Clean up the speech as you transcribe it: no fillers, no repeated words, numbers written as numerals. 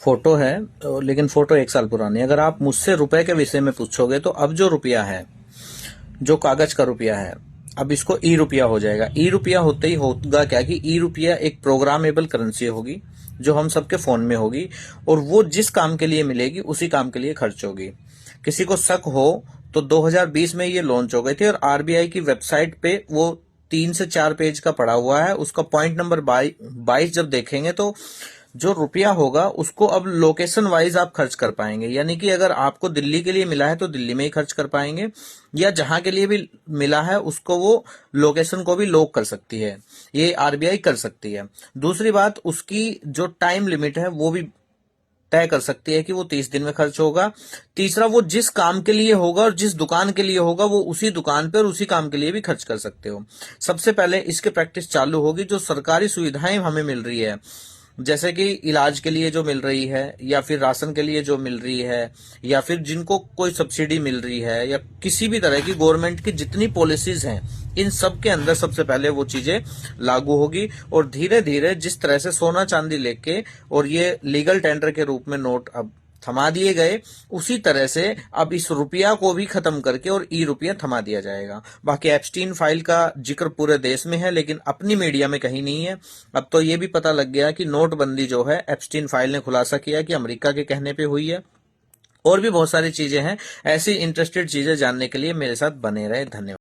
Photo है, लेकिन photo 1 साल पुरानी है। अगर आप मुझसे रुपए के विषय में पूछोगे तो अब जो रुपया है, जो कागज का रुपया है, अब इसको ई रुपया हो जाएगा। ई रुपया होते ही होगा क्या कि ई रुपया एक प्रोग्रामेबल करेंसी होगी जो हम सबके फोन में होगी, और वो जिस काम के लिए मिलेगी उसी काम के लिए खर्च होगी। किसी को शक हो तो 2020 में ये लॉन्च हो गई थी, और आरबीआई की वेबसाइट पे वो 3 से 4 पेज का पड़ा हुआ है। उसका पॉइंट नंबर 22 जब देखेंगे तो जो रुपया होगा उसको अब लोकेशन वाइज आप खर्च कर पाएंगे। यानी कि अगर आपको दिल्ली के लिए मिला है तो दिल्ली में ही खर्च कर पाएंगे, या जहां के लिए भी मिला है उसको वो लोकेशन को भी लॉक कर सकती है, ये आरबीआई कर सकती है। दूसरी बात, उसकी जो टाइम लिमिट है वो भी तय कर सकती है कि वो 30 दिन में खर्च होगा। तीसरा, वो जिस काम के लिए होगा और जिस दुकान के लिए होगा वो उसी दुकान पर उसी काम के लिए भी खर्च कर सकते हो। सबसे पहले इसके प्रैक्टिस चालू होगी जो सरकारी सुविधाएं हमें मिल रही है, जैसे कि इलाज के लिए जो मिल रही है, या फिर राशन के लिए जो मिल रही है, या फिर जिनको कोई सब्सिडी मिल रही है, या किसी भी तरह की गवर्नमेंट की जितनी पॉलिसीज हैं, इन सब के अंदर सबसे पहले वो चीजें लागू होगी। और धीरे धीरे जिस तरह से सोना चांदी लेके और ये लीगल टेंडर के रूप में नोट अब थमा दिए गए, उसी तरह से अब इस रुपया को भी खत्म करके और ई रुपया थमा दिया जाएगा। बाकी एप्स्टीन फाइल का जिक्र पूरे देश में है, लेकिन अपनी मीडिया में कहीं नहीं है। अब तो ये भी पता लग गया कि नोटबंदी जो है एप्स्टीन फाइल ने खुलासा किया कि अमेरिका के कहने पे हुई है। और भी बहुत सारी चीजें हैं। ऐसी इंटरेस्टेड चीजें जानने के लिए मेरे साथ बने रहे। धन्यवाद।